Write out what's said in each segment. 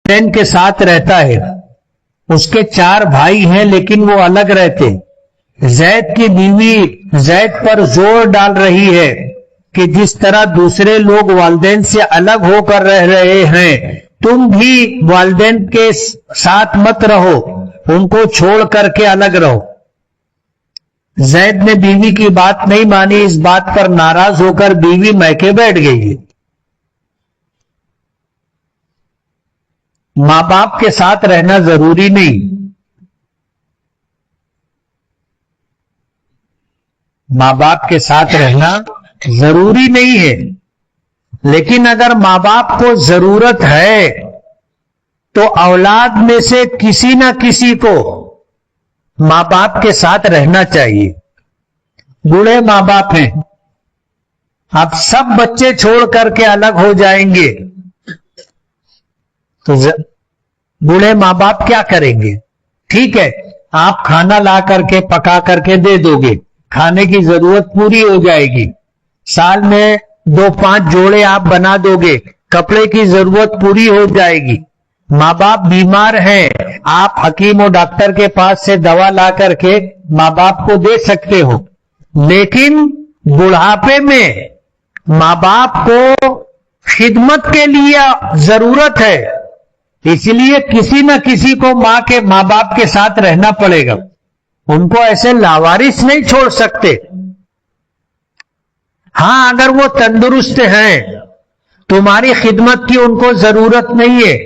والدین کے ساتھ رہتا ہے. اس کے 4 بھائی ہیں لیکن وہ الگ رہتے. زید کی بیوی زید پر زور ڈال رہی ہے کہ جس طرح دوسرے لوگ والدین سے الگ ہو کر رہ رہے ہیں تم بھی والدین کے ساتھ مت رہو، ان کو چھوڑ کر کے الگ رہو. زید نے بیوی کی بات نہیں مانی. اس بات پر ناراض ہو کر بیوی میکے بیٹھ گئی. ماں باپ کے ساتھ رہنا ضروری نہیں. ماں باپ کے ساتھ رہنا ضروری نہیں ہے، لیکن اگر ماں باپ کو ضرورت ہے تو اولاد میں سے کسی نہ کسی کو ماں باپ کے ساتھ رہنا چاہیے. بوڑھے ماں باپ ہیں، اب سب بچے چھوڑ کر کے الگ ہو جائیں گے تو بوڑھے ماں باپ کیا کریں گے؟ ٹھیک ہے، آپ کھانا لا کر کے پکا کر کے دے دو گے، کھانے کی ضرورت پوری ہو جائے گی. سال میں 2-5 جوڑے آپ بنا دو گے، کپڑے کی ضرورت پوری ہو جائے گی. ماں باپ بیمار ہیں، آپ حکیم و ڈاکٹر کے پاس سے دوا لا کر کے ماں باپ کو دے سکتے ہو. لیکن بڑھاپے میں ماں باپ کو خدمت کے لیے ضرورت ہے، اس لیے کسی نہ کسی کو ماں باپ کے ساتھ رہنا پڑے گا. ان کو ایسے لاوارث نہیں چھوڑ سکتے. ہاں اگر وہ تندرست ہیں، تمہاری خدمت کی ان کو ضرورت نہیں ہے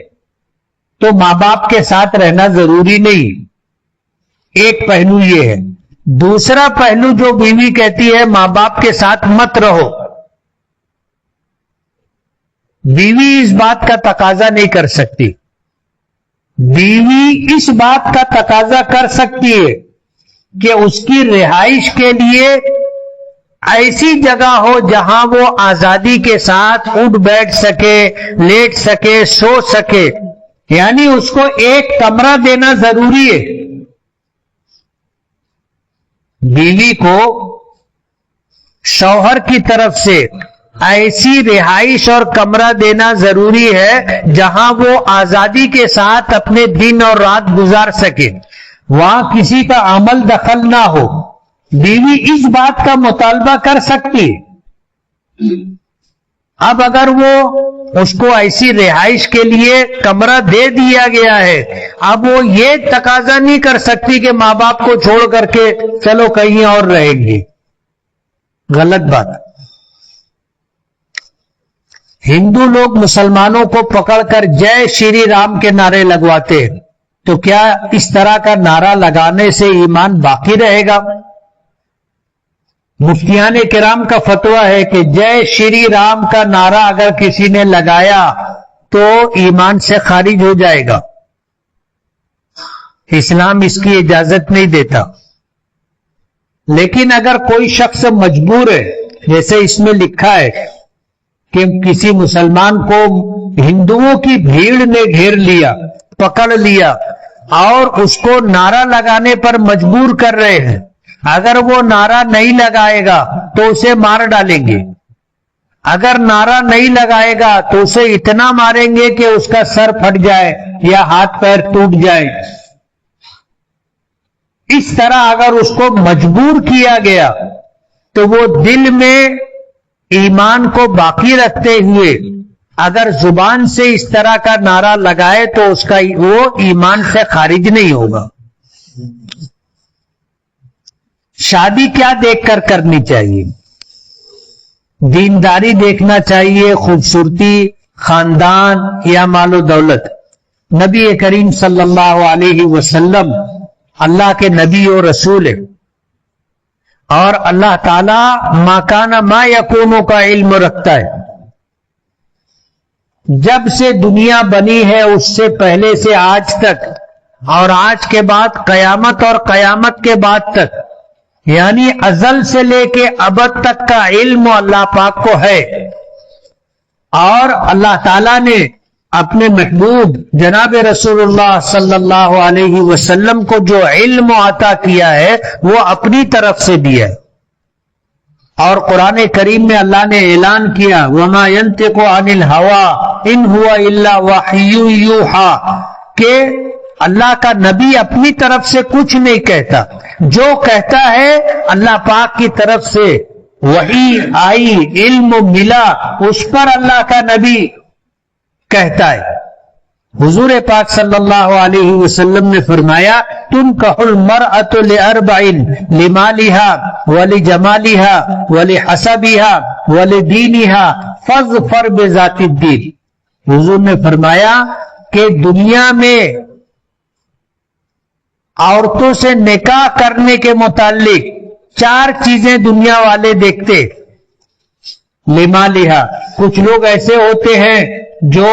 تو ماں باپ کے ساتھ رہنا ضروری نہیں. ایک پہلو یہ ہے. دوسرا پہلو جو بیوی کہتی ہے ماں باپ کے ساتھ مت رہو، بیوی اس بات کا تقاضا نہیں کر سکتی. بیوی اس بات کا تقاضا کر سکتی ہے کہ اس کی رہائش کے لیے ایسی جگہ ہو جہاں وہ آزادی کے ساتھ اٹھ بیٹھ سکے، لیٹ سکے، سو سکے. یعنی اس کو ایک کمرہ دینا ضروری ہے. بیوی کو شوہر کی طرف سے ایسی رہائش اور کمرہ دینا ضروری ہے جہاں وہ آزادی کے ساتھ اپنے دن اور رات گزار سکے، وہاں کسی کا عمل دخل نہ ہو. بیوی اس بات کا مطالبہ کر سکتی. اب اگر وہ اس کو ایسی رہائش کے لیے کمرہ دے دیا گیا ہے، اب وہ یہ تقاضا نہیں کر سکتی کہ ماں باپ کو چھوڑ کر کے چلو کہیں اور رہیں گے. غلط بات. ہندو لوگ مسلمانوں کو پکڑ کر جے شری رام کے نعرے لگواتے، تو کیا اس طرح کا نعرہ لگانے سے ایمان باقی رہے گا؟ مفتیان کرام کا فتویٰ ہے کہ جے شری رام کا نعرہ اگر کسی نے لگایا تو ایمان سے خارج ہو جائے گا. اسلام اس کی اجازت نہیں دیتا. لیکن اگر کوئی شخص مجبور ہے، جیسے اس میں لکھا ہے کہ کسی مسلمان کو ہندوؤں کی بھیڑ نے گھیر لیا، پکڑ لیا اور اس کو نعرہ لگانے پر مجبور کر رہے ہیں، اگر وہ نعرہ نہیں لگائے گا تو اسے مار ڈالیں گے. اگر نعرہ نہیں لگائے گا تو اسے اتنا ماریں گے کہ اس کا سر پھٹ جائے یا ہاتھ پیر ٹوٹ جائے. اس طرح اگر اس کو مجبور کیا گیا تو وہ دل میں ایمان کو باقی رکھتے ہوئے اگر زبان سے اس طرح کا نعرہ لگائے تو اس کا وہ ایمان سے خارج نہیں ہوگا. شادی کیا دیکھ کر کرنی چاہیے؟ دینداری دیکھنا چاہیے، خوبصورتی، خاندان یا مال و دولت؟ نبی کریم صلی اللہ علیہ وسلم اللہ کے نبی و رسول ہے، اور اللہ تعالی ما کان ما یکونو کا علم رکھتا ہے. جب سے دنیا بنی ہے اس سے پہلے سے آج تک، اور آج کے بعد قیامت اور قیامت کے بعد تک، یعنی ازل سے لے کے ابد تک کا علم اللہ پاک کو ہے. اور اللہ تعالیٰ نے اپنے محبوب جناب رسول اللہ صلی اللہ علیہ وسلم کو جو علم عطا کیا ہے وہ اپنی طرف سے دیا ہے. اور قرآن کریم میں اللہ نے اعلان کیا وَمَا يَنْتِقُ عَنِ الْهَوَىٰ ان ہوا الا وحی یوحا، کہ اللہ کا نبی اپنی طرف سے کچھ نہیں کہتا، جو کہتا ہے اللہ پاک کی طرف سے وحی آئی، علم ملا، اس پر اللہ کا نبی کہتا ہے۔ حضور پاک صلی اللہ علیہ وسلم نے فرمایا تنکح المرأۃ لاربع، لمالها ولجمالها ولحسبها ولدینها فاظفر بذات الدین۔ حضور نے فرمایا کہ دنیا میں عورتوں سے نکاح کرنے کے متعلق 4 چیزیں دنیا والے دیکھتے۔ لمالہا، کچھ لوگ ایسے ہوتے ہیں جو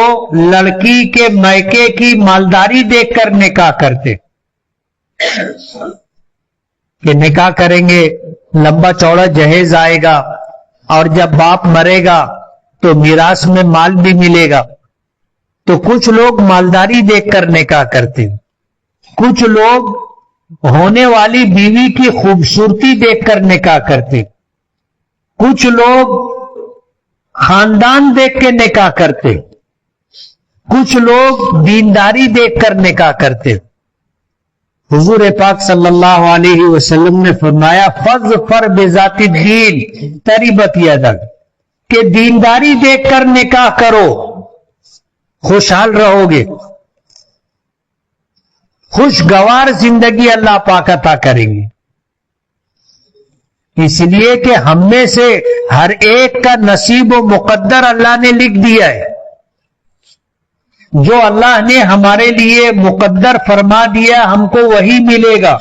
لڑکی کے میکے کی مالداری دیکھ کر نکاح کرتے، کہ نکاح کریں گے لمبا چوڑا جہیز آئے گا، اور جب باپ مرے گا تو میراث میں مال بھی ملے گا۔ تو کچھ لوگ مالداری دیکھ کر نکاح کرتے، کچھ لوگ ہونے والی بیوی کی خوبصورتی دیکھ کر نکاح کرتے، کچھ لوگ خاندان دیکھ کے نکاح کرتے، کچھ لوگ دینداری دیکھ کر نکاح کرتے۔ حضور پاک صلی اللہ علیہ وسلم نے فرمایا فاظفر بذات الدین تربت یدک، کہ دینداری دیکھ کر نکاح کرو، خوشحال رہو گے، خوشگوار زندگی اللہ پاک عطا کریں گے۔ اس لیے کہ ہم میں سے ہر ایک کا نصیب و مقدر اللہ نے لکھ دیا ہے، جو اللہ نے ہمارے لیے مقدر فرما دیا ہم کو وہی ملے گا۔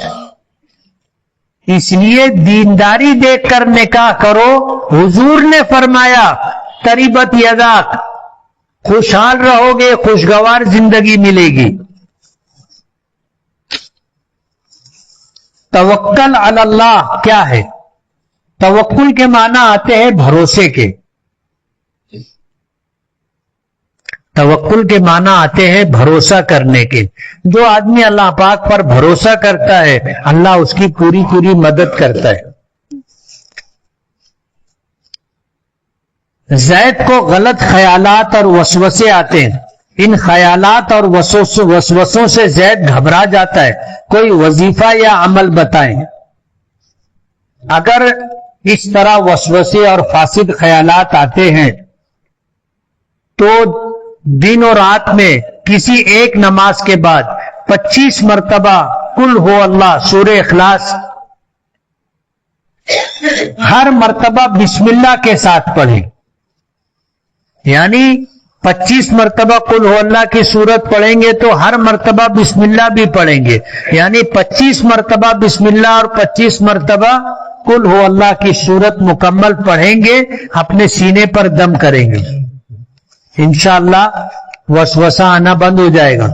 اس لیے دینداری دیکھ کر نکاح کرو۔ حضور نے فرمایا تربت یداک، خوشحال رہو گے، خوشگوار زندگی ملے گی۔ توکل علی اللہ کیا ہے؟ توکل کے معنی آتے ہیں بھروسے کے، توکل کے معنی آتے ہیں بھروسہ کرنے کے۔ جو آدمی اللہ پاک پر بھروسہ کرتا ہے اللہ اس کی پوری پوری مدد کرتا ہے۔ زید کو غلط خیالات اور وسوسے آتے ہیں، ان خیالات اور وسوسوں سے زید گھبرا جاتا ہے، کوئی وظیفہ یا عمل بتائیں۔ اگر اس طرح وسوسے اور فاسد خیالات آتے ہیں تو دن اور رات میں کسی ایک نماز کے بعد 25 مرتبہ قل ہو اللہ سورہ اخلاص ہر مرتبہ بسم اللہ کے ساتھ پڑھیں، یعنی 25 مرتبہ قل ہو اللہ کی سورت پڑھیں گے تو ہر مرتبہ بسم اللہ بھی پڑھیں گے، یعنی 25 مرتبہ بسم اللہ اور 25 مرتبہ قل ہو اللہ کی سورت مکمل پڑھیں گے، اپنے سینے پر دم کریں گے، انشاءاللہ وسوسہ آنا بند ہو جائے گا۔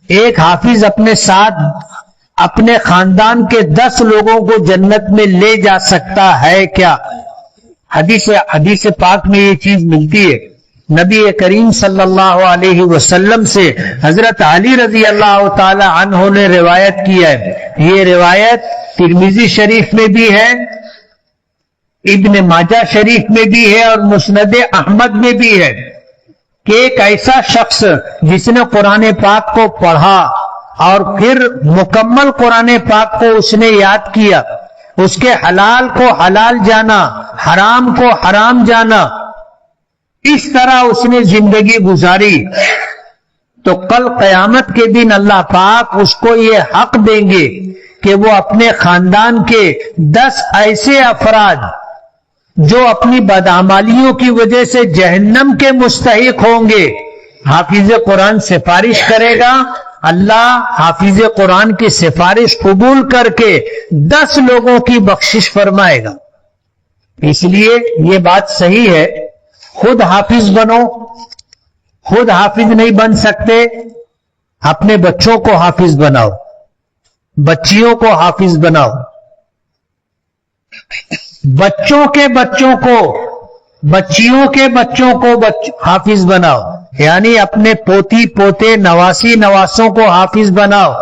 ایک حافظ اپنے ساتھ اپنے خاندان کے 10 لوگوں کو جنت میں لے جا سکتا ہے کیا؟ حدیث پاک میں یہ چیز ملتی ہے۔ نبی کریم صلی اللہ علیہ وسلم سے حضرت علی رضی اللہ تعالی عنہ نے روایت کی ہے، یہ روایت ترمذی شریف میں بھی ہے، ابن ماجہ شریف میں بھی ہے، اور مسند احمد میں بھی ہے، کہ ایک ایسا شخص جس نے قرآن پاک کو پڑھا اور پھر مکمل قرآن پاک کو اس نے یاد کیا، اس کے حلال کو حلال جانا، حرام کو حرام جانا، اس طرح اس نے زندگی گزاری، تو کل قیامت کے دن اللہ پاک اس کو یہ حق دیں گے کہ وہ اپنے خاندان کے 10 ایسے افراد جو اپنی بدعمالیوں کی وجہ سے جہنم کے مستحق ہوں گے، حافظ قرآن سفارش کرے گا، اللہ حافظ قرآن کی سفارش قبول کر کے 10 لوگوں کی بخشش فرمائے گا۔ اس لیے یہ بات صحیح ہے، خود حافظ بنو، خود حافظ نہیں بن سکتے، اپنے بچوں کو حافظ بناؤ، بچیوں کو حافظ بناؤ، بچوں کے بچوں کو، بچیوں کے بچوں کو حافظ بناؤ، یعنی اپنے پوتی پوتے نواسی نواسوں کو حافظ بناؤ،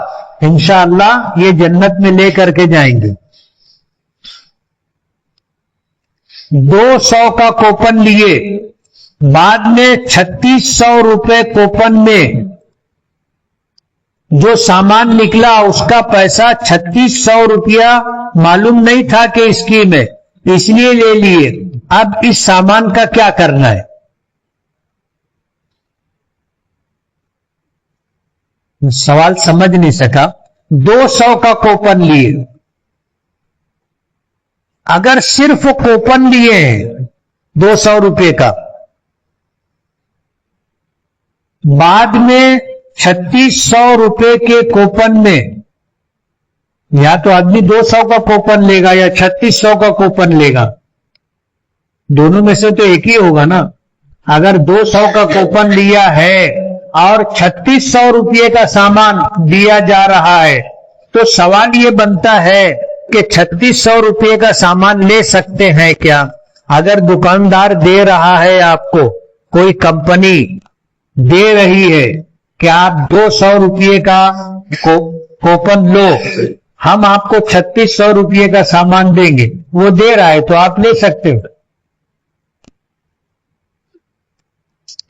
انشاءاللہ یہ جنت میں لے کر کے جائیں گے۔ 200 کا کوپن لیے بعد میں 3600 روپے کوپن میں جو سامان نکلا اس کا پیسہ 3600 روپیہ معلوم نہیں تھا کہ اسکیم ہے، اس لیے لے لیے. اب اس سامان کا کیا کرنا ہے؟ سوال سمجھ نہیں سکا. 200 کا کوپن لیے، اگر صرف کوپن لیے ہیں 200 روپے کا، بعد میں 3600 روپے کے کوپن میں یا تو آدمی 200 کا کوپن لے گا یا 3600 کا کوپن لے گا، دونوں میں سے تو ایک ہی ہوگا نا. اگر 200 کا کوپن لیا ہے اور 3600 روپے کا سامان دیا جا رہا ہے تو سوال یہ بنتا ہے کہ 3600 روپے کا سامان لے سکتے ہیں کیا؟ اگر دکاندار دے رہا ہے، آپ کو کوئی کمپنی دے رہی ہے کہ آپ 200 روپے کا کوپن لو، ہم آپ کو 3600 روپے کا سامان دیں گے، وہ دے رہا ہے تو آپ لے سکتے ہو.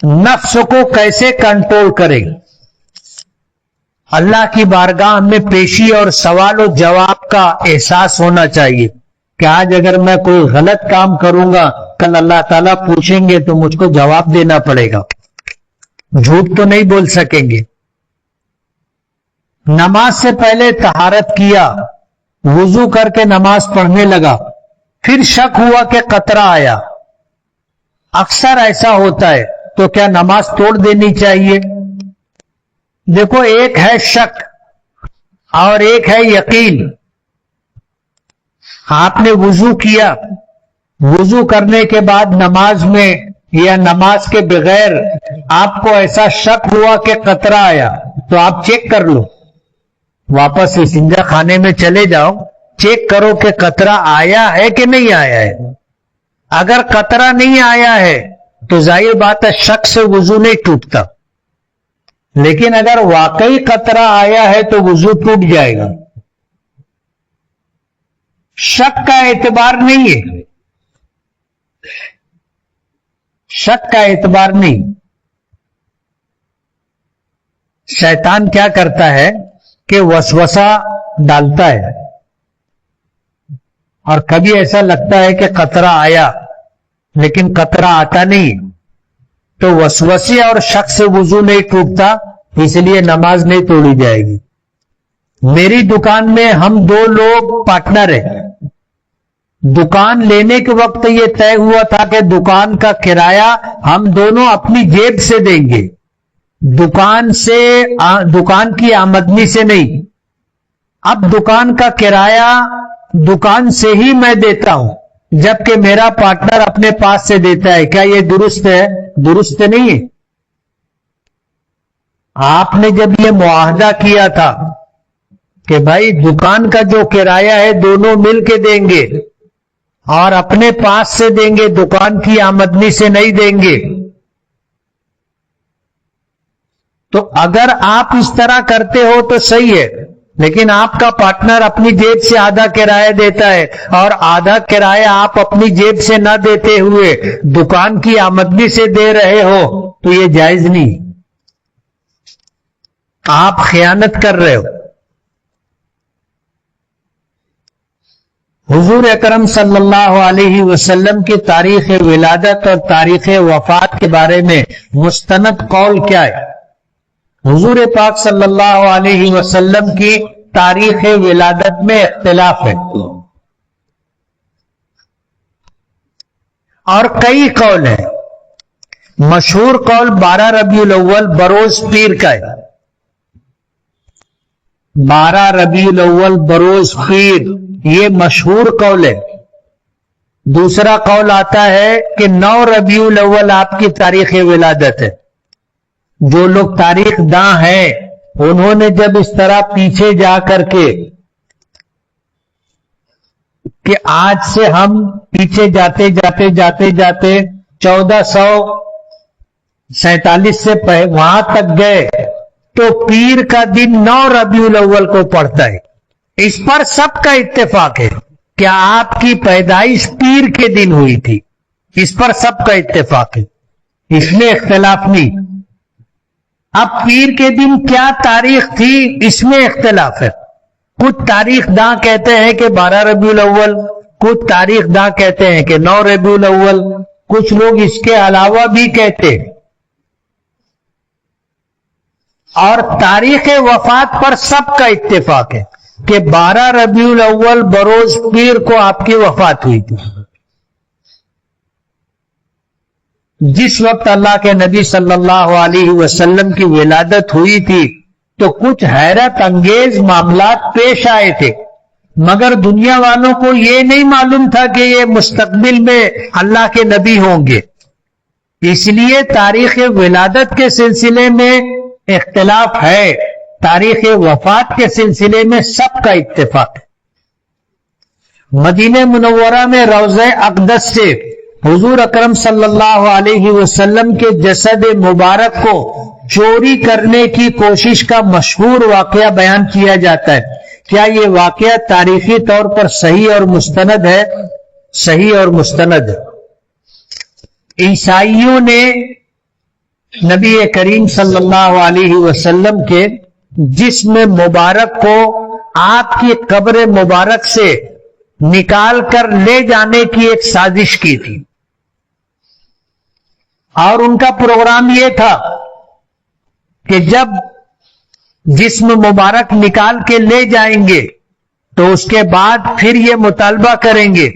نفس کو کیسے کنٹرول کریں؟ اللہ کی بارگاہ میں پیشی اور سوال و جواب کا احساس ہونا چاہیے کہ آج اگر میں کوئی غلط کام کروں گا، کل اللہ تعالیٰ پوچھیں گے تو مجھ کو جواب دینا پڑے گا، جھوٹ تو نہیں بول سکیں گے. نماز سے پہلے طہارت کیا، وضو کر کے نماز پڑھنے لگا، پھر شک ہوا کہ قطرہ آیا. اکثر ایسا ہوتا ہے، تو کیا نماز توڑ دینی چاہیے؟ دیکھو، ایک ہے شک اور ایک ہے یقین. آپ نے وضو کیا، وضو کرنے کے بعد نماز میں یا نماز کے بغیر آپ کو ایسا شک ہوا کہ قطرہ آیا تو آپ چیک کر لو، واپس استنجا خانے میں چلے جاؤ، چیک کرو کہ قطرہ آیا ہے کہ نہیں آیا ہے. اگر قطرہ نہیں آیا ہے تو ظاہر بات ہے شک سے وضو نہیں ٹوٹتا، لیکن اگر واقعی قطرہ آیا ہے تو وضو ٹوٹ جائے گا. شک کا اعتبار نہیں ہے، شک کا اعتبار نہیں. شیطان کیا کرتا ہے کہ وسوسہ ڈالتا ہے، اور کبھی ایسا لگتا ہے کہ قطرہ آیا لیکن قطرہ آتا نہیں، تو وسوسے اور شک سے وضو نہیں ٹوٹتا، اس لیے نماز نہیں توڑی جائے گی. میری دکان میں ہم 2 لوگ پارٹنر ہیں. دکان لینے کے وقت یہ طے ہوا تھا کہ دکان کا کرایہ ہم دونوں اپنی جیب سے دیں گے، دکان کی آمدنی سے نہیں. اب دکان کا کرایہ دکان سے ہی میں دیتا ہوں، جبکہ میرا پارٹنر اپنے پاس سے دیتا ہے. کیا یہ درست ہے؟ درست نہیں ہے. آپ نے جب یہ معاہدہ کیا تھا کہ بھائی دکان کا جو کرایہ ہے دونوں مل کے دیں گے اور اپنے پاس سے دیں گے، دکان کی آمدنی سے نہیں دیں گے، تو اگر آپ اس طرح کرتے ہو تو صحیح ہے، لیکن آپ کا پارٹنر اپنی جیب سے آدھا کرایہ دیتا ہے اور آدھا کرایہ آپ اپنی جیب سے نہ دیتے ہوئے دکان کی آمدنی سے دے رہے ہو تو یہ جائز نہیں، آپ خیانت کر رہے ہو. حضور اکرم صلی اللہ علیہ وسلم کی تاریخ ولادت اور تاریخ وفات کے بارے میں مستند قول کیا ہے؟ حضور پاک صلی اللہ علیہ وسلم کی تاریخ ولادت میں اختلاف ہے اور کئی قول ہیں. مشہور قول 12 ربیع الاول بروز پیر کا ہے. 12 ربیع الاول بروز پیر یہ مشہور قول ہے. دوسرا قول آتا ہے کہ 9 ربیع الاول آپ کی تاریخ ولادت ہے. جو لوگ تاریخ داں ہیں انہوں نے جب اس طرح پیچھے جا کر کے کہ آج سے ہم پیچھے جاتے جاتے جاتے جاتے 1447 سے وہاں تک گئے تو پیر کا دن 9 ربیع الاول کو پڑتا ہے. اس پر سب کا اتفاق ہے کہ آپ کی پیدائش پیر کے دن ہوئی تھی، اس پر سب کا اتفاق ہے. اس میں اختلاف نہیں. اب پیر کے دن کیا تاریخ تھی اس میں اختلاف ہے. کچھ تاریخ داں کہتے ہیں کہ 12 ربیع الاول، کچھ تاریخ داں کہتے ہیں کہ 9 ربیع الاول، کچھ لوگ اس کے علاوہ بھی کہتے ہیں. اور تاریخ وفات پر سب کا اتفاق ہے کہ 12 ربیع الاول بروز پیر کو آپ کی وفات ہوئی تھی. جس وقت اللہ کے نبی صلی اللہ علیہ وسلم کی ولادت ہوئی تھی تو کچھ حیرت انگیز معاملات پیش آئے تھے، مگر دنیا والوں کو یہ نہیں معلوم تھا کہ یہ مستقبل میں اللہ کے نبی ہوں گے. اس لیے تاریخ ولادت کے سلسلے میں اختلاف ہے، تاریخ وفات کے سلسلے میں سب کا اتفاق ہے. مدینہ منورہ میں روضہ اقدس سے حضور اکرم صلی اللہ علیہ وسلم کے جسد مبارک کو چوری کرنے کی کوشش کا مشہور واقعہ بیان کیا جاتا ہے. کیا یہ واقعہ تاریخی طور پر صحیح اور مستند ہے؟ صحیح اور مستند ہے. عیسائیوں نے نبی کریم صلی اللہ علیہ وسلم کے جسم مبارک کو آپ کی قبر مبارک سے نکال کر لے جانے کی ایک سازش کی تھی، اور ان کا پروگرام یہ تھا کہ جب جسم مبارک نکال کے لے جائیں گے تو اس کے بعد پھر یہ مطالبہ کریں گے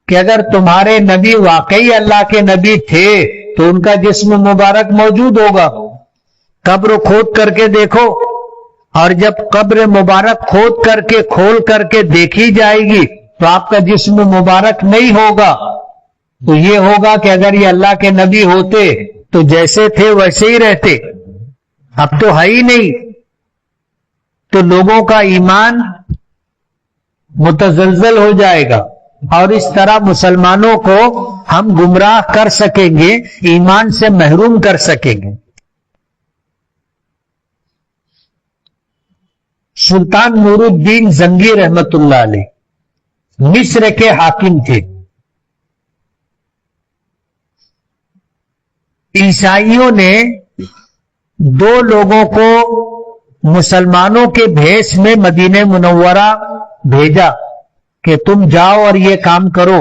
کہ اگر تمہارے نبی واقعی اللہ کے نبی تھے تو ان کا جسم مبارک موجود ہوگا. قبر کھود کر کے دیکھو، اور جب قبر مبارک کھول کر کے دیکھی جائے گی تو آپ کا جسم مبارک نہیں ہوگا. تو یہ ہوگا کہ اگر یہ اللہ کے نبی ہوتے تو جیسے تھے ویسے ہی رہتے، اب تو ہے ہی نہیں. تو لوگوں کا ایمان متزلزل ہو جائے گا، اور اس طرح مسلمانوں کو ہم گمراہ کر سکیں گے، ایمان سے محروم کر سکیں گے. سلطان نور الدین زنگی رحمت اللہ علیہ مصر کے حاکم تھے. عیسائیوں نے 2 لوگوں کو مسلمانوں کے بھیس میں مدینہ منورہ بھیجا کہ تم جاؤ اور یہ کام کرو،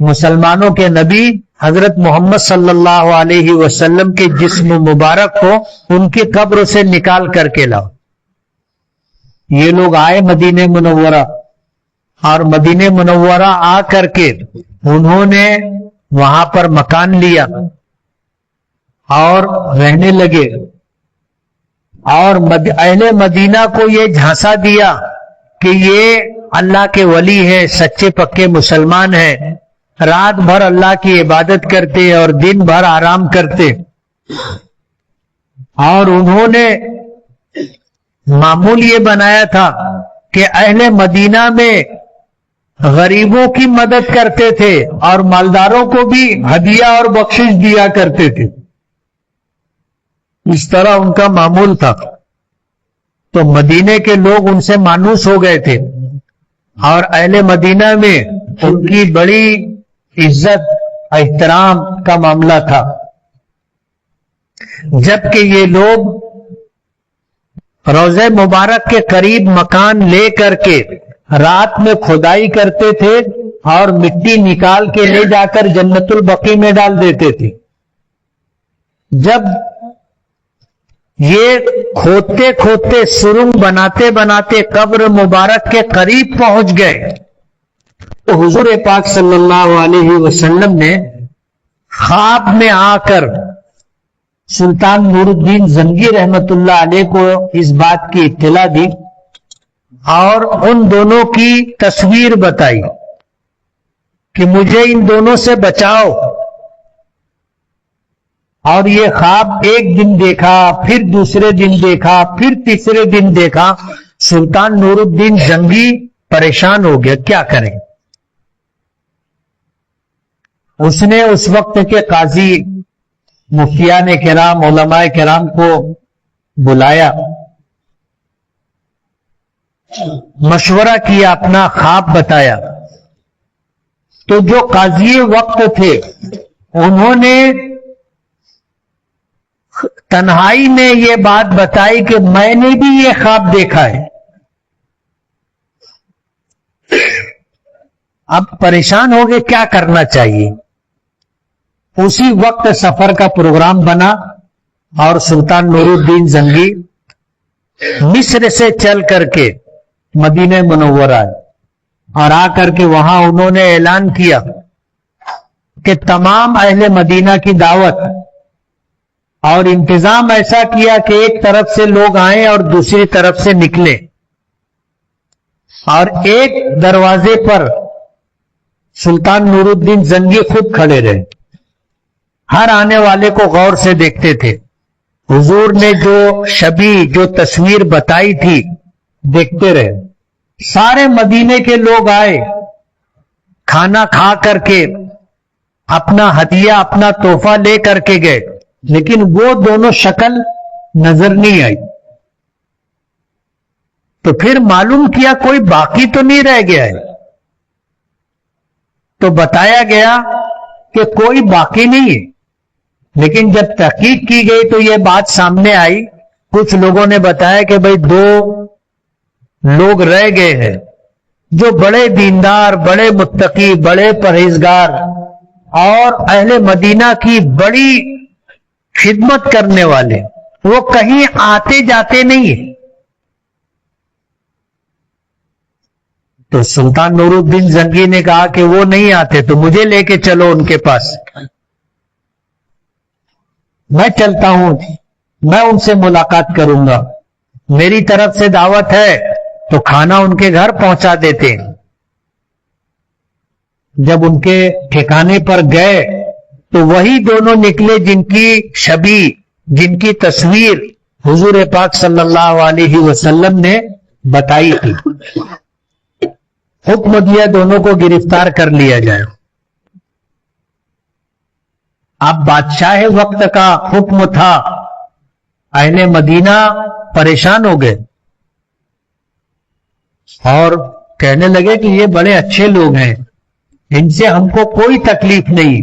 مسلمانوں کے نبی حضرت محمد صلی اللہ علیہ وسلم کے جسم مبارک کو ان کی قبر سے نکال کر کے لاؤ. یہ لوگ آئے مدینہ منورہ، اور مدینہ منورہ آ کر کے انہوں نے وہاں پر مکان لیا اور رہنے لگے، اور اہل مدینہ کو یہ جھانسا دیا کہ یہ اللہ کے ولی ہیں، سچے پکے مسلمان ہیں، رات بھر اللہ کی عبادت کرتے اور دن بھر آرام کرتے. اور انہوں نے معمول یہ بنایا تھا کہ اہل مدینہ میں غریبوں کی مدد کرتے تھے اور مالداروں کو بھی ہدیہ اور بخشش دیا کرتے تھے. اس طرح ان کا معمول تھا. تو مدینے کے لوگ ان سے مانوس ہو گئے تھے، اور اہل مدینہ میں ان کی بڑی عزت احترام کا معاملہ تھا. جبکہ یہ لوگ روضہ مبارک کے قریب مکان لے کر کے رات میں کھدائی کرتے تھے اور مٹی نکال کے لے جا کر جنت البقیع میں ڈال دیتے تھے. جب یہ کھودتے کھودتے سرنگ بناتے بناتے قبر مبارک کے قریب پہنچ گئے تو حضور پاک صلی اللہ علیہ وسلم نے خواب میں آ کر سلطان نور الدین زنگی رحمت اللہ علیہ کو اس بات کی اطلاع دی اور ان دونوں کی تصویر بتائی کہ مجھے ان دونوں سے بچاؤ. اور یہ خواب ایک دن دیکھا، پھر دوسرے دن دیکھا، پھر تیسرے دن دیکھا. سلطان نور الدین زنگی پریشان ہو گیا، کیا کریں. اس نے اس وقت کے قاضی، مفتیان کرام، علماء کرام کو بلایا، مشورہ کیا، اپنا خواب بتایا. تو جو قاضی وقت تھے انہوں نے تنہائی میں یہ بات بتائی کہ میں نے بھی یہ خواب دیکھا ہے. اب پریشان ہو گئے کیا کرنا چاہیے. اسی وقت سفر کا پروگرام بنا اور سلطان نور الدین زنگی مصر سے چل کر کے مدینہ منورہ آئے اور آ کر کے وہاں انہوں نے اعلان کیا کہ تمام اہل مدینہ کی دعوت، اور انتظام ایسا کیا کہ ایک طرف سے لوگ آئیں اور دوسری طرف سے نکلیں، اور ایک دروازے پر سلطان نور الدین زنگی خود کھڑے رہے، ہر آنے والے کو غور سے دیکھتے تھے. حضور نے جو شبیہ جو تصویر بتائی تھی دیکھتے رہے. سارے مدینے کے لوگ آئے، کھانا کھا کر کے اپنا ہدیہ اپنا تحفہ لے کر کے گئے، لیکن وہ دونوں شکل نظر نہیں آئی. تو پھر معلوم کیا کوئی باقی تو نہیں رہ گیا ہے. تو بتایا گیا کہ کوئی باقی نہیں ہے، لیکن جب تحقیق کی گئی تو یہ بات سامنے آئی. کچھ لوگوں نے بتایا کہ بھئی 2 لوگ رہ گئے ہیں جو بڑے دیندار، بڑے متقی، بڑے پرہیزگار اور اہل مدینہ کی بڑی خدمت کرنے والے، وہ کہیں آتے جاتے نہیں ہیں. تو سلطان نور الدین زنگی نے کہا کہ وہ نہیں آتے تو مجھے لے کے چلو ان کے پاس، میں چلتا ہوں، میں ان سے ملاقات کروں گا. میری طرف سے دعوت ہے تو کھانا ان کے گھر پہنچا دیتے ہیں. جب ان کے ٹھکانے پر گئے تو وہی دونوں نکلے جن کی شبیہ، جن کی تصویر حضور پاک صلی اللہ علیہ وسلم نے بتائی تھی. حکم دیا دونوں کو گرفتار کر لیا جائے. اب بادشاہ وقت کا حکم تھا، اہل مدینہ پریشان ہو گئے اور کہنے لگے کہ یہ بڑے اچھے لوگ ہیں، ان سے ہم کو کوئی تکلیف نہیں،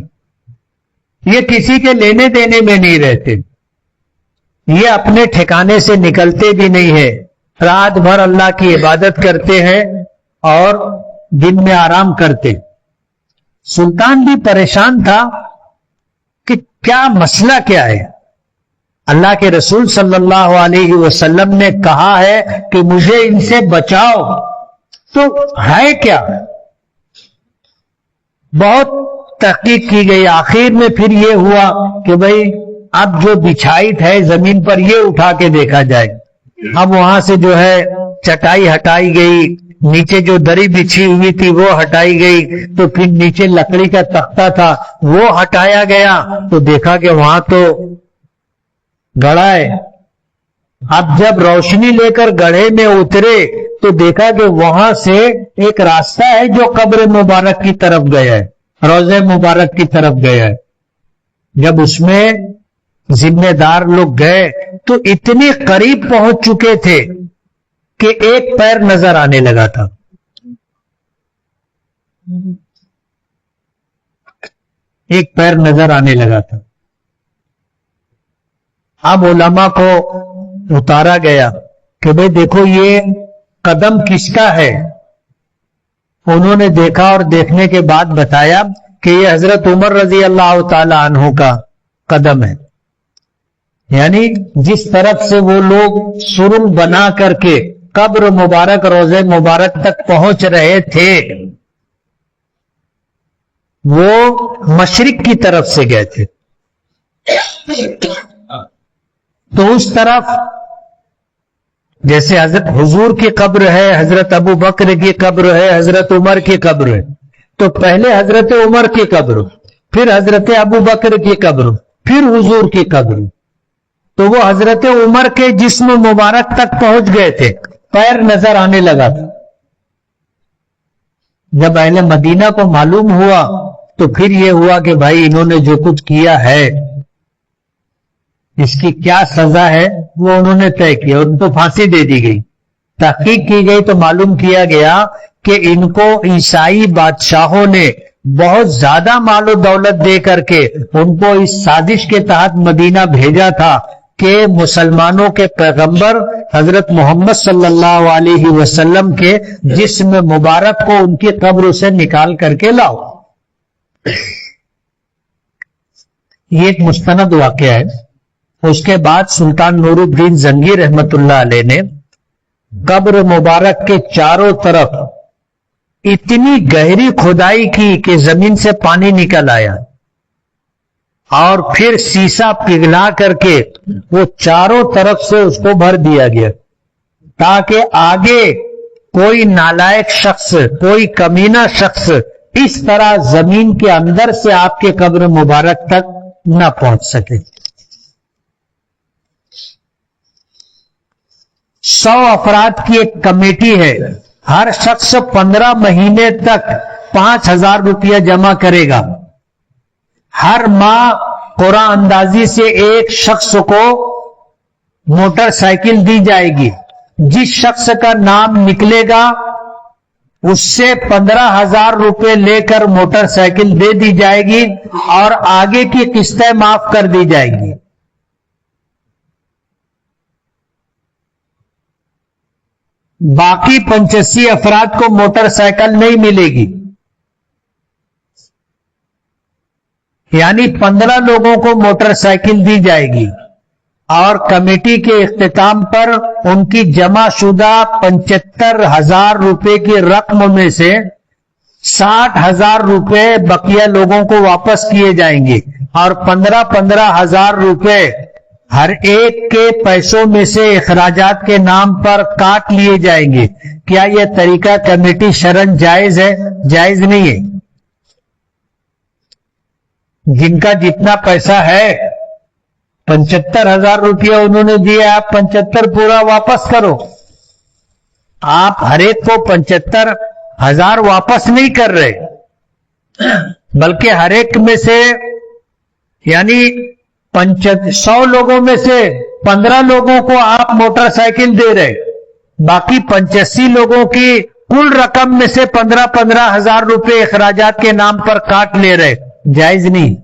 یہ کسی کے لینے دینے میں نہیں رہتے، یہ اپنے ٹھکانے سے نکلتے بھی نہیں ہے، رات بھر اللہ کی عبادت کرتے ہیں اور دن میں آرام کرتے. سلطان بھی پریشان تھا کہ کیا مسئلہ کیا ہے. اللہ کے رسول صلی اللہ علیہ وسلم نے کہا ہے کہ مجھے ان سے بچاؤ، تو ہے کیا؟ بہت تحقیق کی گئی. آخر میں پھر یہ ہوا کہ بھئی اب جو بچھائیت ہے زمین پر یہ اٹھا کے دیکھا جائے. اب وہاں سے جو ہے چٹائی ہٹائی گئی، نیچے جو دری بچھی ہوئی تھی وہ ہٹائی گئی، تو پھر نیچے لکڑی کا تختہ تھا وہ ہٹایا گیا، تو دیکھا کہ وہاں تو گڑھا ہے. اب جب روشنی لے کر گڑھے میں اترے تو دیکھا کہ وہاں سے ایک راستہ ہے جو قبر مبارک کی طرف گیا ہے، روضہ مبارک کی طرف گیا ہے. جب اس میں ذمہ دار لوگ گئے تو اتنے قریب پہنچ چکے تھے کہ ایک پیر نظر آنے لگا تھا. ایک پیر نظر آنے لگا تھا. اب علماء کو اتارا گیا کہ بھئی دیکھو یہ قدم کس کا ہے. انہوں نے دیکھا اور دیکھنے کے بعد بتایا کہ یہ حضرت عمر رضی اللہ تعالی عنہ کا قدم ہے. یعنی جس طرف سے وہ لوگ سرنگ بنا کر کے قبر مبارک روضہ مبارک تک پہنچ رہے تھے وہ مشرق کی طرف سے گئے تھے. تو اس طرف جیسے حضرت حضور کی قبر ہے، حضرت ابو بکر کی قبر ہے، حضرت عمر کی قبر ہے، تو پہلے حضرت عمر کی قبر، پھر حضرت ابو بکر کی قبر، پھر حضور کی قبر. تو وہ حضرت عمر کے جسم مبارک تک پہنچ گئے تھے، پیر نظر آنے لگا تھا. جب اہل مدینہ کو معلوم ہوا تو پھر یہ ہوا کہ بھائی انہوں نے جو کچھ کیا ہے اس کی کیا سزا ہے وہ انہوں نے طے کیا، ان کو پھانسی دے دی گئی. تحقیق کی گئی تو معلوم کیا گیا کہ ان کو عیسائی بادشاہوں نے بہت زیادہ مال و دولت دے کر کے ان کو اس سازش کے تحت مدینہ بھیجا تھا کہ مسلمانوں کے پیغمبر حضرت محمد صلی اللہ علیہ وسلم کے جسم مبارک کو ان کی قبر سے نکال کر کے لاؤ. یہ ایک مستند واقعہ ہے. اس کے بعد سلطان نور الدین زنگی رحمت اللہ علیہ نے قبر مبارک کے چاروں طرف اتنی گہری کھدائی کی کہ زمین سے پانی نکل آیا اور پھر سیسا پگھلا کر کے وہ چاروں طرف سے اس کو بھر دیا گیا تاکہ آگے کوئی نالائق شخص، کوئی کمینہ شخص اس طرح زمین کے اندر سے آپ کے قبر مبارک تک نہ پہنچ سکے. 100 افراد کی ایک کمیٹی ہے. ہر شخص 15 مہینے تک 5000 روپیہ جمع کرے گا. ہر ماہ قرآن اندازی سے ایک شخص کو موٹر سائیکل دی جائے گی. جس شخص کا نام نکلے گا اس سے 15,000 روپے لے کر موٹر سائیکل دے دی جائے گی اور آگے کی قسطیں معاف کر دی جائیں گی. باقی 85 افراد کو موٹر سائیکل نہیں ملے گی. یعنی 15 لوگوں کو موٹر سائیکل دی جائے گی اور کمیٹی کے اختتام پر ان کی جمع شدہ 75,000 روپے کی رقم میں سے 60,000 روپے بقیہ لوگوں کو واپس کیے جائیں گے اور 15,000 روپے ہر ایک کے پیسوں میں سے اخراجات کے نام پر کاٹ لیے جائیں گے. کیا یہ طریقہ کمیٹی شرعاً جائز ہے؟ جائز نہیں ہے. جن کا جتنا پیسہ ہے 75,000 روپیہ انہوں نے دیا، آپ 75 پورا واپس کرو. آپ ہر ایک کو 75,000 واپس نہیں کر رہے بلکہ ہر ایک میں سے یعنی 100 لوگوں میں سے 15 لوگوں کو آپ موٹر سائیکل دے رہے، باقی 85 لوگوں کی کل رقم میں سے 15,000 روپے اخراجات کے نام پر کاٹ لے رہے. جائز نہیں.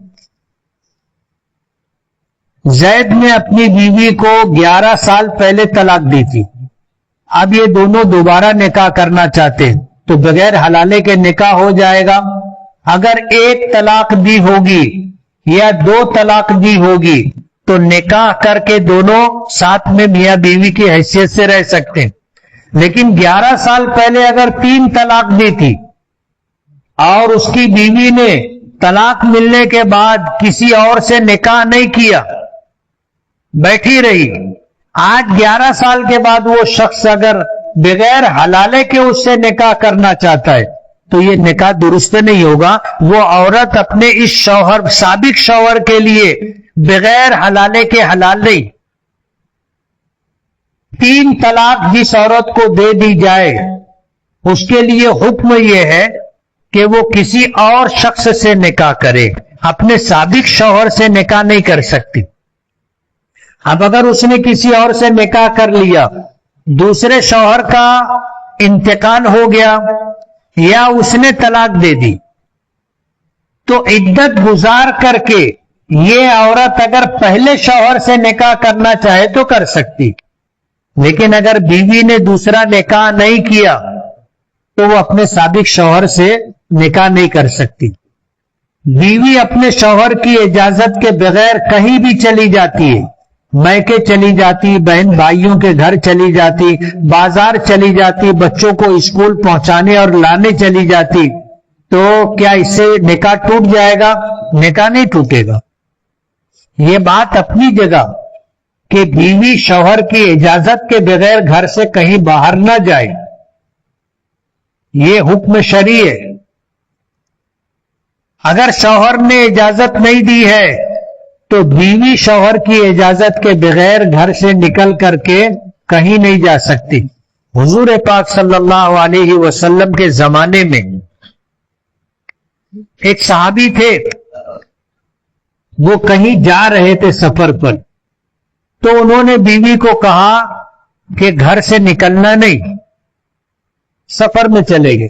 زید نے اپنی بیوی کو 11 سال پہلے طلاق دی تھی. اب یہ دونوں دوبارہ نکاح کرنا چاہتے ہیں تو بغیر حلالے کے نکاح ہو جائے گا. اگر ایک طلاق دی ہوگی یا 2 طلاق دی ہوگی تو نکاح کر کے دونوں ساتھ میں میاں بیوی کی حیثیت سے رہ سکتے ہیں. لیکن 11 سال پہلے اگر 3 طلاق دی تھی اور اس کی بیوی نے طلاق ملنے کے بعد کسی اور سے نکاح نہیں کیا، بیٹھی رہی، آج 11 سال کے بعد وہ شخص اگر بغیر حلالے کے اس سے نکاح کرنا چاہتا ہے تو یہ نکاح درست نہیں ہوگا. وہ عورت اپنے اس شوہر، سابق شوہر کے لیے بغیر حلالے کے حلال نہیں. 3 طلاق جس عورت کو دے دی جائے اس کے لیے حکم یہ ہے کہ وہ کسی اور شخص سے نکاح کرے، اپنے سابق شوہر سے نکاح نہیں کر سکتی. اب اگر اس نے کسی اور سے نکاح کر لیا، دوسرے شوہر کا انتقال ہو گیا یا اس نے طلاق دے دی تو عدت گزار کر کے یہ عورت اگر پہلے شوہر سے نکاح کرنا چاہے تو کر سکتی. لیکن اگر بیوی نے دوسرا نکاح نہیں کیا تو وہ اپنے سابق شوہر سے نکاح نہیں کر سکتی. بیوی اپنے شوہر کی اجازت کے بغیر کہیں بھی چلی جاتی ہے، میکے چلی جاتی، بہن بھائیوں کے گھر چلی جاتی، بازار چلی جاتی، بچوں کو اسکول پہنچانے اور لانے چلی جاتی، تو کیا اس سے نکاح ٹوٹ جائے گا؟ نکاح نہیں ٹوٹے گا. یہ بات اپنی جگہ کہ بیوی شوہر کی اجازت کے بغیر گھر سے کہیں باہر نہ جائے، یہ حکم شرعی ہے. اگر شوہر نے اجازت نہیں دی ہے تو بیوی شوہر کی اجازت کے بغیر گھر سے نکل کر کے کہیں نہیں جا سکتی. حضور پاک صلی اللہ علیہ وسلم کے زمانے میں ایک صحابی تھے، وہ کہیں جا رہے تھے سفر پر، تو انہوں نے بیوی کو کہا کہ گھر سے نکلنا نہیں، سفر میں چلے گئے.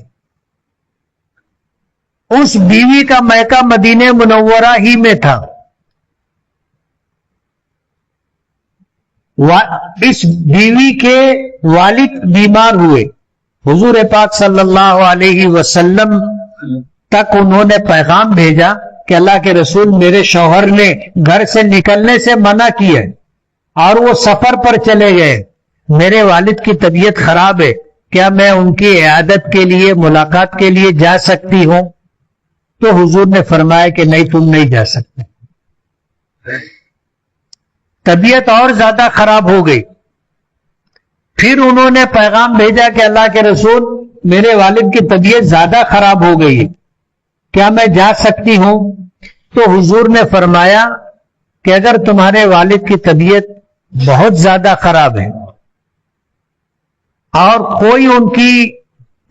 اس بیوی کا میکہ مدینہ منورہ ہی میں تھا. اس بیوی کے والد بیمار ہوئے. حضور پاک صلی اللہ علیہ وسلم تک انہوں نے پیغام بھیجا کہ اللہ کے رسول میرے شوہر نے گھر سے نکلنے سے منع کیا اور وہ سفر پر چلے گئے. میرے والد کی طبیعت خراب ہے, کیا میں ان کی عیادت کے لیے ملاقات کے لیے جا سکتی ہوں؟ تو حضور نے فرمایا کہ نہیں, تم نہیں جا سکتے. طبیعت اور زیادہ خراب ہو گئی. پھر انہوں نے پیغام بھیجا کہ اللہ کے رسول میرے والد کی طبیعت زیادہ خراب ہو گئی, کیا میں جا سکتی ہوں؟ تو حضور نے فرمایا کہ اگر تمہارے والد کی طبیعت بہت زیادہ خراب ہے اور کوئی ان کی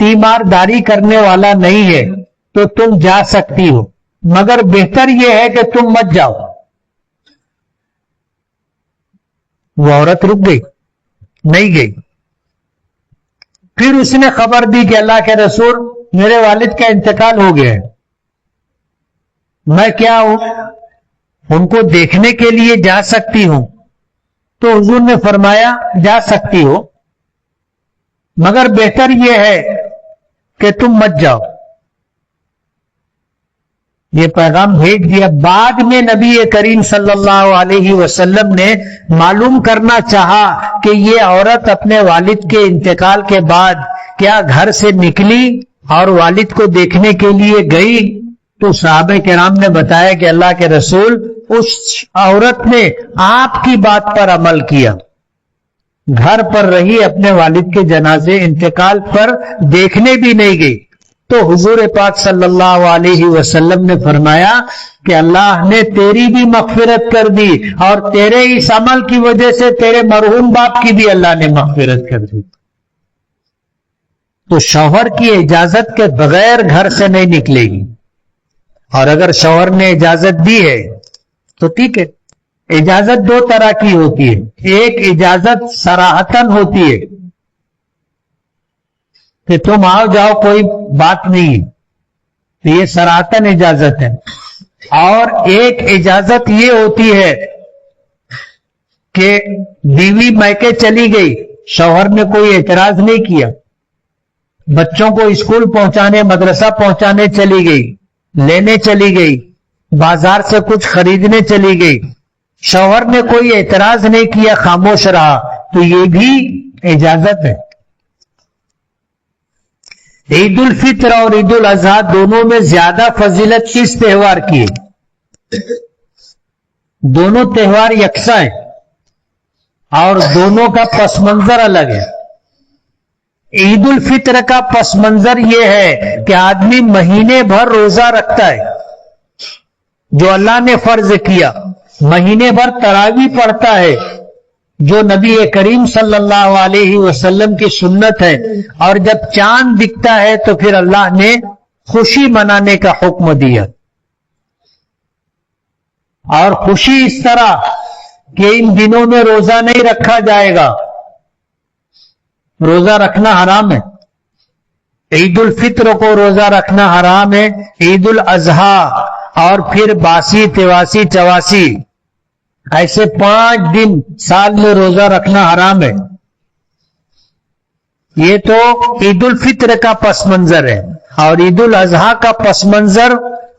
تیمارداری کرنے والا نہیں ہے تو تم جا سکتی ہو, مگر بہتر یہ ہے کہ تم مت جاؤ. وہ عورت رک گئی, نہیں گئی. پھر اس نے خبر دی کہ اللہ کے رسول میرے والد کا انتقال ہو گیا ہے, میں کیا ہوں, ان کو دیکھنے کے لیے جا سکتی ہوں؟ تو حضور نے فرمایا جا سکتی ہو, مگر بہتر یہ ہے کہ تم مت جاؤ. یہ پیغام بھیج دیا. بعد میں نبی کریم صلی اللہ علیہ وسلم نے معلوم کرنا چاہا کہ یہ عورت اپنے والد کے انتقال کے بعد کیا گھر سے نکلی اور والد کو دیکھنے کے لیے گئی. تو صحابہ کرام نے بتایا کہ اللہ کے رسول اس عورت نے آپ کی بات پر عمل کیا, گھر پر رہی, اپنے والد کے جنازے انتقال پر دیکھنے بھی نہیں گئی. تو حضور پاک صلی اللہ علیہ وسلم نے فرمایا کہ اللہ نے تیری بھی مغفرت کر دی اور تیرے اس عمل کی وجہ سے تیرے مرحوم باپ کی بھی اللہ نے مغفرت کر دی. تو شوہر کی اجازت کے بغیر گھر سے نہیں نکلے گی, اور اگر شوہر نے اجازت دی ہے تو ٹھیک ہے. اجازت دو طرح کی ہوتی ہے, ایک اجازت صراحتاً ہوتی ہے کہ تم آؤ جاؤ کوئی بات نہیں, یہ صراحتاً اجازت ہے. اور ایک اجازت یہ ہوتی ہے کہ بیوی میکے چلی گئی, شوہر نے کوئی اعتراض نہیں کیا, بچوں کو اسکول پہنچانے مدرسہ پہنچانے چلی گئی, لینے چلی گئی, بازار سے کچھ خریدنے چلی گئی, شوہر نے کوئی اعتراض نہیں کیا, خاموش رہا, تو یہ بھی اجازت ہے. عید الفطر اور عید الاضحیٰ دونوں میں زیادہ فضیلت کس تہوار کی ہے؟ دونوں تہوار یکساں ہیں اور دونوں کا پس منظر الگ ہے. عید الفطر کا پس منظر یہ ہے کہ آدمی مہینے بھر روزہ رکھتا ہے جو اللہ نے فرض کیا, مہینے بھر تراویح پڑھتا ہے جو نبی کریم صلی اللہ علیہ وسلم کی سنت ہے, اور جب چاند دکھتا ہے تو پھر اللہ نے خوشی منانے کا حکم دیا. اور خوشی اس طرح کہ ان دنوں میں روزہ نہیں رکھا جائے گا, روزہ رکھنا حرام ہے. عید الفطر کو روزہ رکھنا حرام ہے, عید الاضحیٰ اور پھر باسی تواسی چواسی ایسے 5 دن سال میں روزہ رکھنا حرام ہے. یہ تو عید الفطر کا پس منظر ہے. اور عید الاضحیٰ کا پس منظر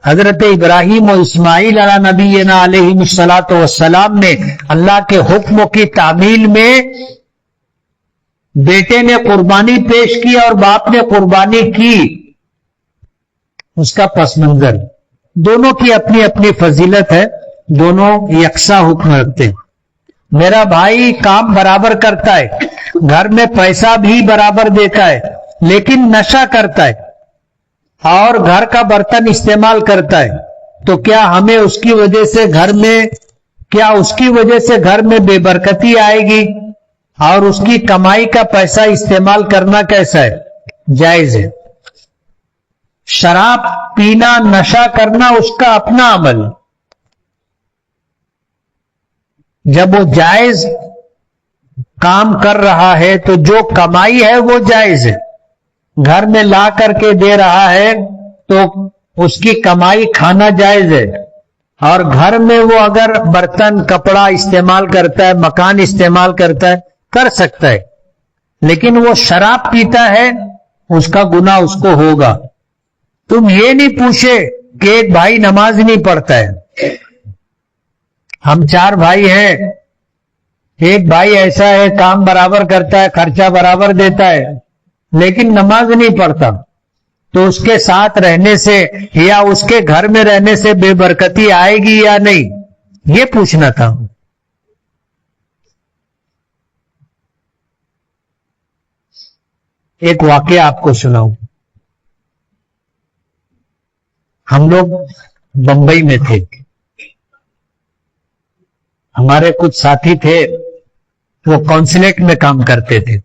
حضرت ابراہیم و اسماعیل علی نبینا علیہ الصلوۃ والسلام نے اللہ کے حکم کی تعمیل میں بیٹے نے قربانی پیش کی اور باپ نے قربانی کی, اس کا پس منظر. دونوں کی اپنی اپنی فضیلت ہے, دونوں یکساں حکم رکھتے ہیں. میرا بھائی کام برابر کرتا ہے, گھر میں پیسہ بھی برابر دیتا ہے, لیکن نشہ کرتا ہے اور گھر کا برتن استعمال کرتا ہے, تو کیا ہمیں اس کی وجہ سے گھر میں بے برکتی آئے گی؟ اور اس کی کمائی کا پیسہ استعمال کرنا کیسا ہے؟ جائز ہے. شراب پینا نشہ کرنا اس کا اپنا عمل, جب وہ جائز کام کر رہا ہے تو جو کمائی ہے وہ جائز ہے. گھر میں لا کر کے دے رہا ہے تو اس کی کمائی کھانا جائز ہے، اور گھر میں وہ اگر برتن کپڑا استعمال کرتا ہے، مکان استعمال کرتا ہے، کر سکتا ہے، لیکن وہ شراب پیتا ہے، اس کا گناہ اس کو ہوگا۔ تم یہ نہیں پوچھے کہ ایک بھائی نماز نہیں پڑھتا ہے، ہم 4 بھائی ہیں، ایک بھائی ایسا ہے کام برابر کرتا ہے، خرچہ برابر دیتا ہے، لیکن نماز نہیں پڑھتا، تو اس کے ساتھ رہنے سے یا اس کے گھر میں رہنے سے بے برکتی آئے گی یا نہیں، یہ پوچھنا تھا۔ ایک واقعہ آپ کو سناؤں۔ ہم لوگ بمبئی میں تھے، ہمارے کچھ ساتھی تھے، وہ کونسلیٹ میں کام کرتے تھے،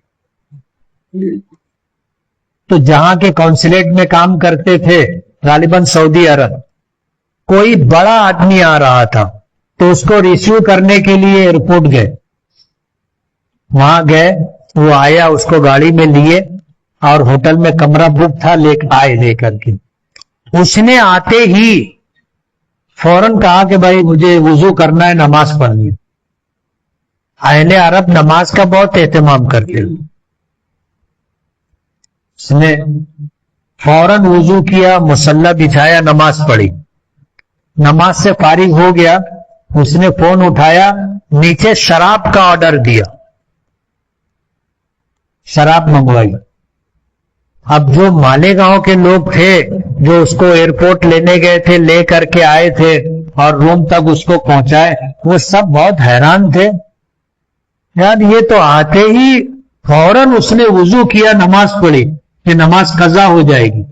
تو جہاں کے کونسلیٹ میں کام کرتے تھے غالباً سعودی عرب، کوئی بڑا آدمی آ رہا تھا، تو اس کو ریسیو کرنے کے لیے ایئرپورٹ گئے، وہاں گئے، وہ آیا، اس کو گاڑی میں لیے اور ہوٹل میں کمرہ بک تھا، لے کر کے اس نے آتے ہی فوراً کہا کہ بھائی مجھے وضو کرنا ہے، نماز پڑھنی۔ اہل عرب نماز کا بہت اہتمام کرتے ہیں، اس نے فوراً وضو کیا، مصلی بچھایا، نماز پڑھی، نماز سے فارغ ہو گیا، اس نے فون اٹھایا، نیچے شراب کا آرڈر دیا، شراب منگوائی۔ اب جو مالیگاؤں کے لوگ تھے جو اس کو ایئرپورٹ لینے گئے تھے، لے کر کے آئے تھے اور روم تک اس کو پہنچائے، وہ سب بہت حیران تھے، یار یہ تو آتے ہی فوراً اس نے وضو کیا، نماز پڑھی کہ نماز قضا ہو جائے گی،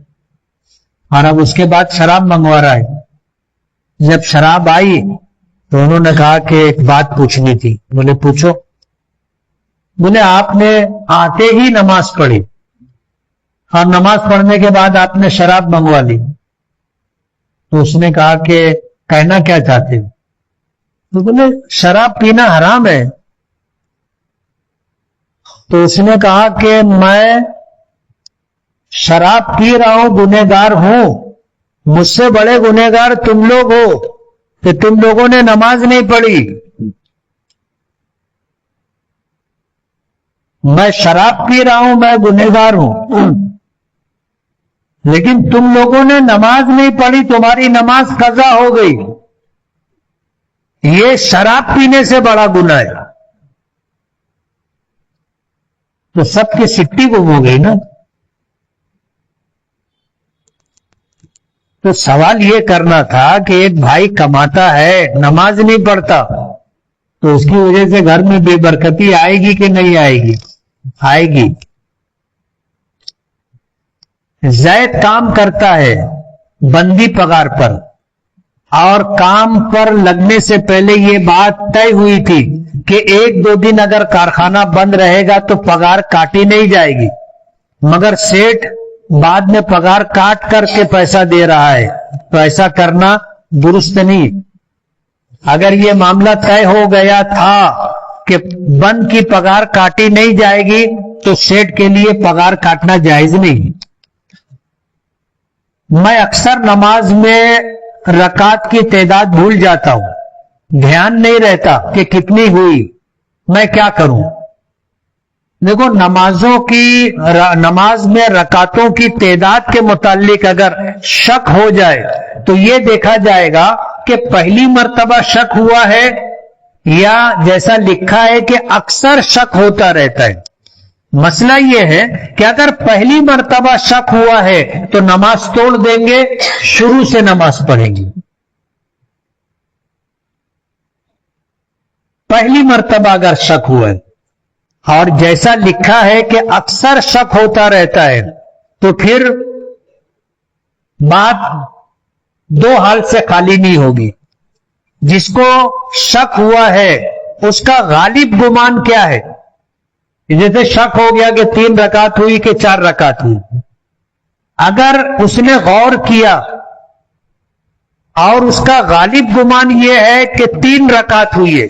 اور اب اس کے بعد شراب منگوا رہا ہے۔ جب شراب آئی تو انہوں نے کہا کہ ایک بات پوچھنی تھی۔ بولے پوچھو۔ بولے آپ نے آتے ہی نماز پڑھی اور نماز پڑھنے کے بعد آپ نے شراب منگوا لی، تو اس نے کہا کہ کہنا کیا چاہتے ہو؟ تو بولے شراب پینا حرام ہے۔ تو اس نے کہا کہ میں شراب پی رہا ہوں، گنہگار ہوں، مجھ سے بڑے گنہگار تم لوگ ہو کہ تم لوگوں نے نماز نہیں پڑھی۔ میں شراب پی رہا ہوں، میں گنہگار ہوں، لیکن تم لوگوں نے نماز نہیں پڑھی، تمہاری نماز قضا ہو گئی، یہ شراب پینے سے بڑا گناہ ہے۔ تو سب کی سٹی گم ہو گئی نا۔ تو سوال یہ کرنا تھا کہ ایک بھائی کماتا ہے، نماز نہیں پڑھتا، تو اس کی وجہ سے گھر میں بے برکتی آئے گی کہ نہیں آئے گی؟ آئے گی۔ زید کام کرتا ہے بندی پگار پر، اور کام پر لگنے سے پہلے یہ بات طے ہوئی تھی کہ 1-2 دن اگر کارخانہ بند رہے گا تو پگار کاٹی نہیں جائے گی، مگر سیٹ بعد میں پگار کاٹ کر کے پیسہ دے رہا ہے، تو ایسا کرنا درست نہیں۔ اگر یہ معاملہ طے ہو گیا تھا کہ بند کی پگار کاٹی نہیں جائے گی تو سیٹ کے لیے پگار کاٹنا جائز نہیں۔ میں اکثر نماز میں رکعت کی تعداد بھول جاتا ہوں، دھیان نہیں رہتا کہ کتنی ہوئی، میں کیا کروں؟ دیکھو نماز میں رکعتوں کی تعداد کے متعلق اگر شک ہو جائے تو یہ دیکھا جائے گا کہ پہلی مرتبہ شک ہوا ہے یا جیسا لکھا ہے کہ اکثر شک ہوتا رہتا ہے۔ مسئلہ یہ ہے کہ اگر پہلی مرتبہ شک ہوا ہے تو نماز توڑ دیں گے، شروع سے نماز پڑھیں گے۔ پہلی مرتبہ اگر شک ہوا ہے اور جیسا لکھا ہے کہ اکثر شک ہوتا رہتا ہے تو پھر بات 2 حال سے خالی نہیں ہوگی۔ جس کو شک ہوا ہے اس کا غالب گمان کیا ہے؟ جیسے شک ہو گیا کہ 3 رکعت ہوئی کہ 4 رکعت ہوئی، اگر اس نے غور کیا اور اس کا غالب گمان یہ ہے کہ 3 رکعت ہوئی ہے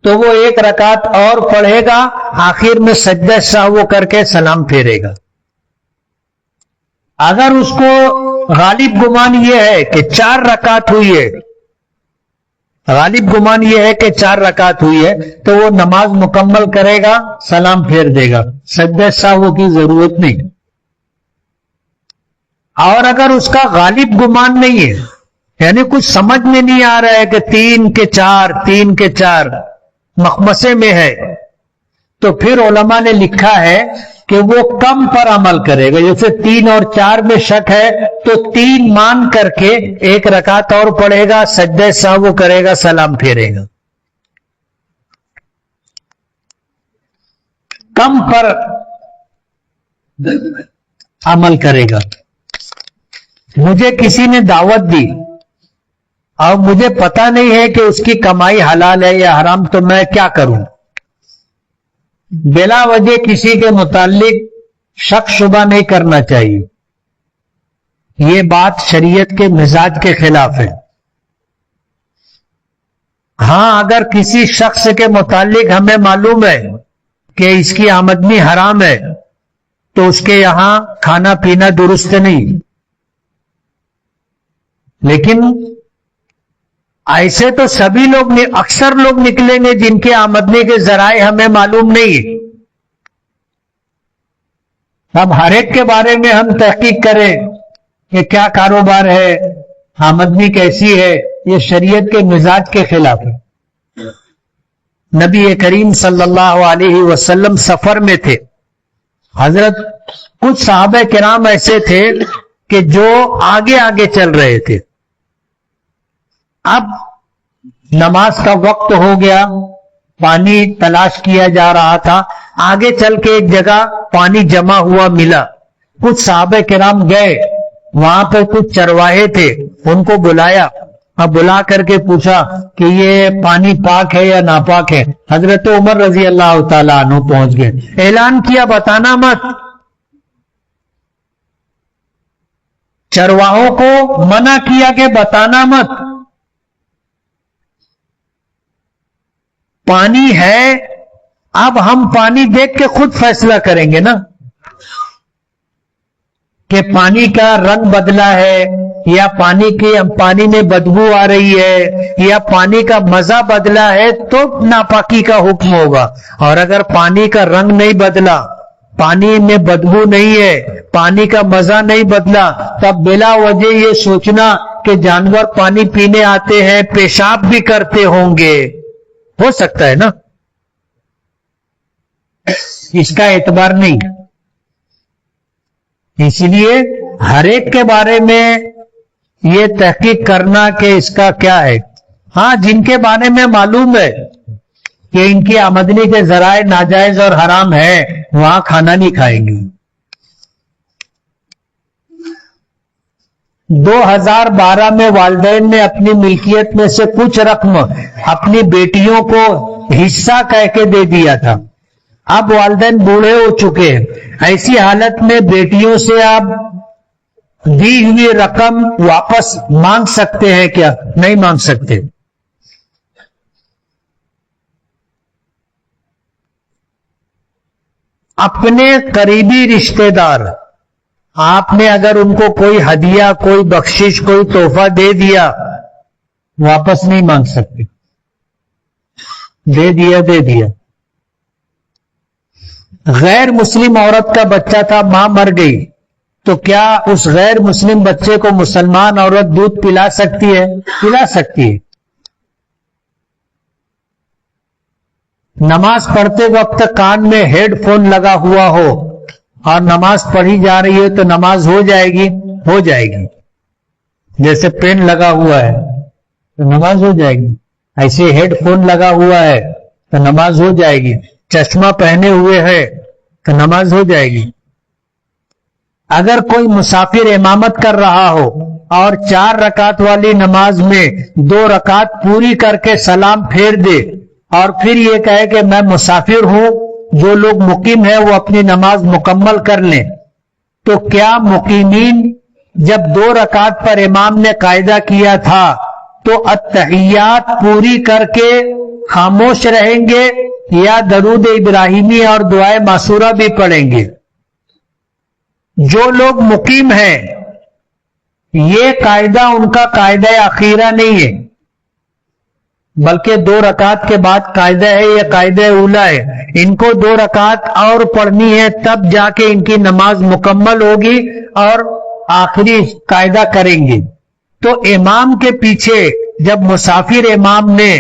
تو وہ 1 رکعت اور پڑھے گا، آخر میں سجدہ سہو کر کے سلام پھیرے گا۔ اگر اس کو غالب گمان یہ ہے کہ 4 رکعت ہوئی ہے، غالب گمان یہ ہے کہ 4 رکعت ہوئی ہے، تو وہ نماز مکمل کرے گا، سلام پھیر دے گا، سجدہ سہو کی ضرورت نہیں۔ اور اگر اس کا غالب گمان نہیں ہے، یعنی کچھ سمجھ میں نہیں آ رہا ہے کہ 3 کے 4 مخمسے میں ہے، تو پھر علماء نے لکھا ہے کہ وہ کم پر عمل کرے گا۔ جیسے 3 اور 4 میں شک ہے تو 3 مان کر کے 1 رکعت اور پڑھے گا، سجدہ سہو کرے گا، سلام پھیرے گا، کم پر عمل کرے گا۔ مجھے کسی نے دعوت دی اور مجھے پتا نہیں ہے کہ اس کی کمائی حلال ہے یا حرام، تو میں کیا کروں؟ بلا وجہ کسی کے متعلق شک شبہ نہیں کرنا چاہیے، یہ بات شریعت کے مزاج کے خلاف ہے۔ ہاں، اگر کسی شخص کے متعلق ہمیں معلوم ہے کہ اس کی آمدنی حرام ہے تو اس کے یہاں کھانا پینا درست نہیں، لیکن ایسے تو سبھی لوگ، اکثر لوگ نکلیں گے جن کے آمدنی کے ذرائع ہمیں معلوم نہیں۔ اب ہر ایک کے بارے میں ہم تحقیق کریں کہ کیا کاروبار ہے، آمدنی کیسی ہے، یہ شریعت کے مزاج کے خلاف ہے۔ نبی کریم صلی اللہ علیہ وسلم سفر میں تھے، حضرت کچھ صحابہ کرام ایسے تھے کہ جو آگے آگے چل رہے تھے۔ اب نماز کا وقت ہو گیا، پانی تلاش کیا جا رہا تھا، آگے چل کے ایک جگہ پانی جمع ہوا ملا، کچھ صحابہ کرام گئے، وہاں پہ کچھ چرواہے تھے، ان کو بلایا، اب بلا کر کے پوچھا کہ یہ پانی پاک ہے یا ناپاک ہے؟ حضرت عمر رضی اللہ تعالیٰ عنہ پہنچ گئے، اعلان کیا بتانا مت، چرواہوں کو منع کیا کہ بتانا مت، پانی ہے، اب ہم پانی دیکھ کے خود فیصلہ کریں گے نا کہ پانی کا رنگ بدلا ہے یا پانی میں بدبو آ رہی ہے یا پانی کا مزہ بدلا ہے تو ناپاکی کا حکم ہوگا، اور اگر پانی کا رنگ نہیں بدلا، پانی میں بدبو نہیں ہے، پانی کا مزہ نہیں بدلا، تب بلا وجہ یہ سوچنا کہ جانور پانی پینے آتے ہیں، پیشاب بھی کرتے ہوں گے، ہو سکتا ہے نا، اس کا اعتبار نہیں۔ اس لیے ہر ایک کے بارے میں یہ تحقیق کرنا کہ اس کا کیا ہے۔ ہاں، جن کے بارے میں معلوم ہے کہ ان کی آمدنی کے ذرائع ناجائز اور حرام ہے، وہاں کھانا نہیں کھائیں گے۔ 2012 میں والدین نے اپنی ملکیت میں سے کچھ رقم اپنی بیٹیوں کو حصہ کہہ کے دے دیا تھا، اب والدین بوڑھے ہو چکے ہیں، ایسی حالت میں بیٹیوں سے آپ دی ہوئی رقم واپس مانگ سکتے ہیں کیا؟ نہیں مانگ سکتے۔ اپنے قریبی رشتہ دار، آپ نے اگر ان کو کوئی ہدیہ، کوئی بخشش، کوئی تحفہ دے دیا، واپس نہیں مانگ سکتے، دے دیا۔ غیر مسلم عورت کا بچہ تھا، ماں مر گئی، تو کیا اس غیر مسلم بچے کو مسلمان عورت دودھ پلا سکتی ہے؟ پلا سکتی ہے۔ نماز پڑھتے وقت کان میں ہیڈ فون لگا ہوا ہو اور نماز پڑھی جا رہی ہے تو نماز ہو جائے گی؟ ہو جائے گی۔ جیسے پین لگا ہوا ہے تو نماز ہو جائے گی، ایسے ہیڈ فون لگا ہوا ہے تو نماز ہو جائے گی، چشمہ پہنے ہوئے ہے تو نماز ہو جائے گی۔ اگر کوئی مسافر امامت کر رہا ہو اور 4 رکعت والی نماز میں 2 رکعت پوری کر کے سلام پھیر دے اور پھر یہ کہے کہ میں مسافر ہوں، جو لوگ مقیم ہیں وہ اپنی نماز مکمل کر لیں، تو کیا مقیمین جب 2 رکعت پر امام نے قاعدہ کیا تھا تو التحیات پوری کر کے خاموش رہیں گے یا درود ابراہیمی اور دعائے معصورہ بھی پڑھیں گے؟ جو لوگ مقیم ہیں یہ قاعدہ ان کا قاعدہ اخیرہ نہیں ہے، بلکہ 2 رکعت کے بعد قاعدہ ہے، یہ قاعدہ اولا ہے۔ ان کو 2 رکعت اور پڑھنی ہے، تب جا کے ان کی نماز مکمل ہوگی اور آخری قاعدہ کریں گے۔ تو امام کے پیچھے جب مسافر امام نے،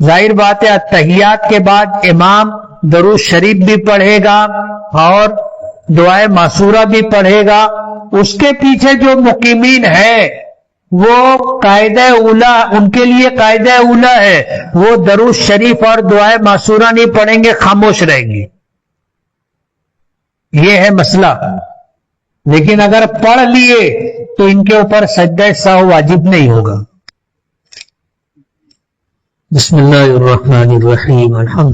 ظاہر بات ہے اتحیات کے بعد امام درود شریف بھی پڑھے گا اور دعائے معصورہ بھی پڑھے گا، اس کے پیچھے جو مقیمین ہے وہ قاعدہ اولا، ان کے لیے قاعدہ اولا ہے، وہ درود شریف اور دعائے معصورہ نہیں پڑھیں گے، خاموش رہیں گے۔ یہ ہے مسئلہ۔ لیکن اگر پڑھ لیے تو ان کے اوپر سجدہ سہو واجب نہیں ہوگا۔ بسم اللہ الرحمن الرحیم، الحمد